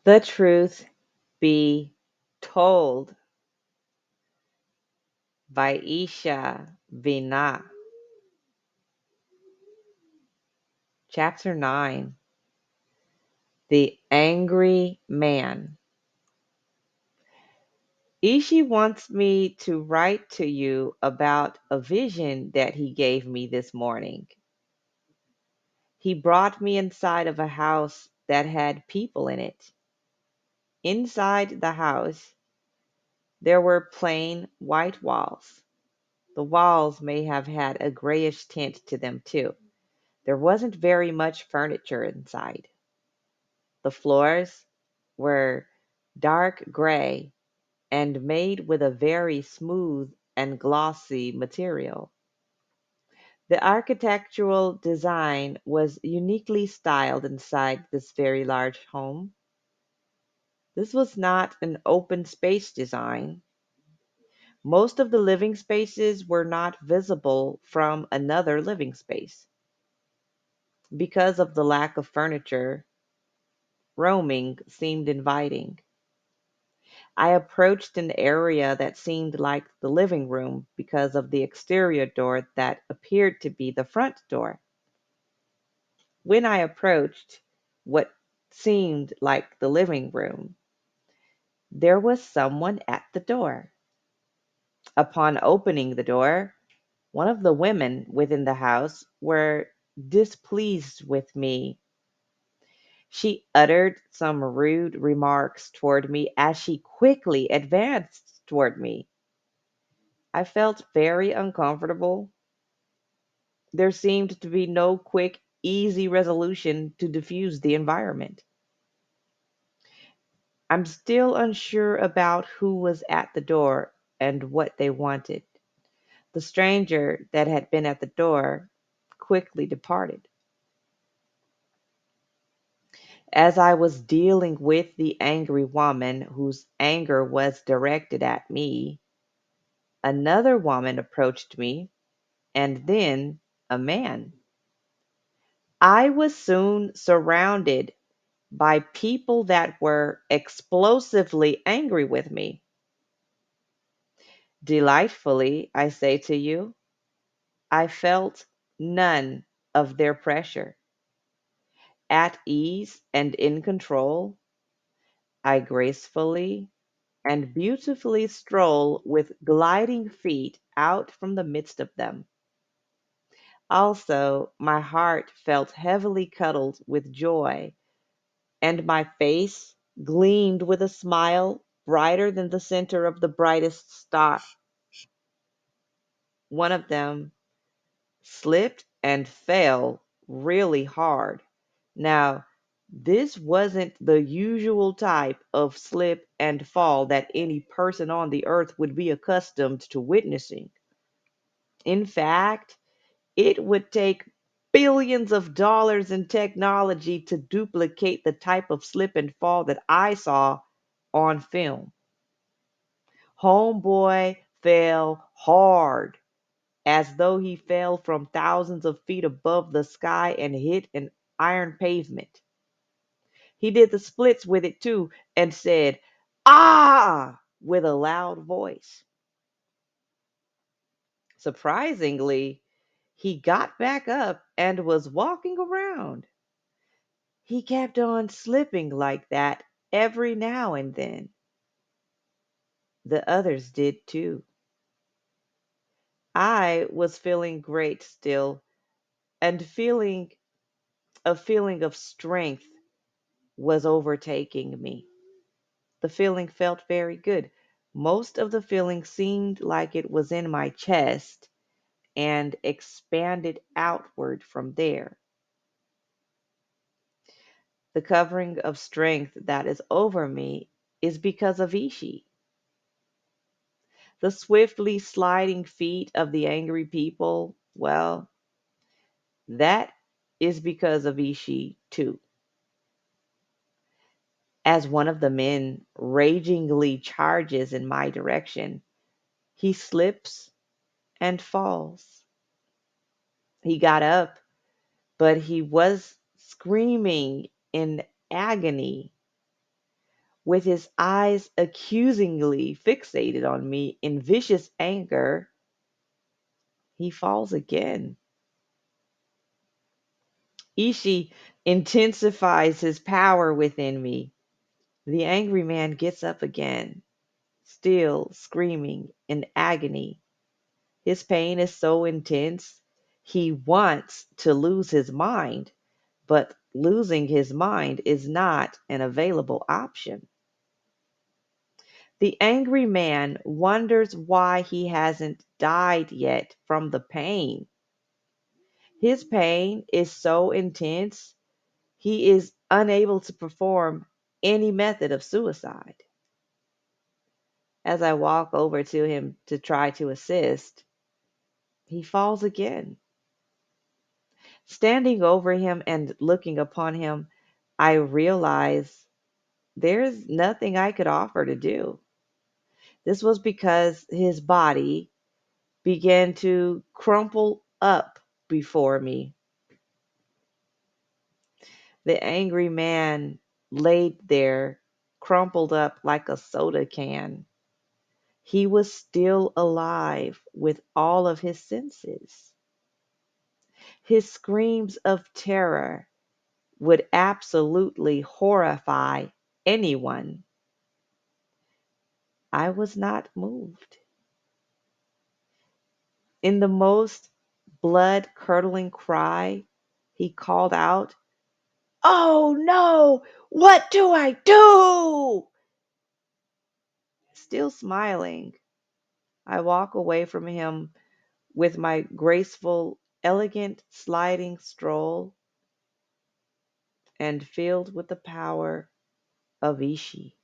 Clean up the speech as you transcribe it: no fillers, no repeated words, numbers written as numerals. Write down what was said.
The truth be told by Ishah Binah. Chapter 9. The Angry Man. Ishi wants me to write to you about a vision that he gave me this morning. He brought me inside of a house that had people in it. Inside the house, there were plain white walls. The walls may have had a grayish tint to them too. There wasn't very much furniture inside. The floors were dark gray and made with a very smooth and glossy material. The architectural design was uniquely styled inside this very large home. This was not an open space design. Most of the living spaces were not visible from another living space. Because of the lack of furniture, roaming seemed inviting. I approached an area that seemed like the living room because of the exterior door that appeared to be the front door. When I approached what seemed like the living room, there was someone at the door. Upon opening the door, one of the women within the house were displeased with me. She uttered some rude remarks toward me as she quickly advanced toward me. I felt very uncomfortable. There seemed to be no quick, easy resolution to diffuse the environment. I'm still unsure about who was at the door and what they wanted. The stranger that had been at the door quickly departed. As I was dealing with the angry woman whose anger was directed at me, another woman approached me, and then a man. I was soon surrounded by people that were explosively angry with me. Delightfully, I say to you, I felt none of their pressure. At ease and in control, I gracefully and beautifully stroll with gliding feet out from the midst of them. Also, my heart felt heavily cuddled with joy, and my face gleamed with a smile brighter than the center of the brightest star. One of them slipped and fell really hard. Now, this wasn't the usual type of slip and fall that any person on the earth would be accustomed to witnessing. In fact, it would take billions of dollars in technology to duplicate the type of slip and fall that I saw on film. Homeboy fell hard, as though he fell from thousands of feet above the sky and hit an iron pavement. He did the splits with it too and said, "Ah!" with a loud voice. Surprisingly, he got back up and was walking around. He kept on slipping like that every now and then. The others did too. I was feeling great still, and feeling a feeling of strength was overtaking me. The feeling felt very good. Most of the feeling seemed like it was in my chest and expanded outward from there. The covering of strength that is over me is because of Ishi. The swiftly sliding feet of the angry people, well, that is because of Ishi too. As one of the men ragingly charges in my direction, he slips and falls. He got up, but he was screaming in agony. with his eyes accusingly fixated on me in vicious anger, he falls again. Ishi intensifies his power within me. The angry man gets up again, still screaming in agony. His pain is so intense, he wants to lose his mind, but losing his mind is not an available option. The angry man wonders why he hasn't died yet from the pain. His pain is so intense, he is unable to perform any method of suicide. As I walk over to him to try to assist, he falls again. Standing over him and looking upon him, I realize there's nothing I could offer to do. This was because his body began to crumple up before me. The angry man laid there, crumpled up like a soda can. He was still alive with all of his senses. His screams of terror would absolutely horrify anyone. I was not moved. In the most blood curdling cry, he called out, "Oh no! What do I do?" Still smiling, I walk away from him with my graceful, elegant sliding stroll and filled with the power of Ishi.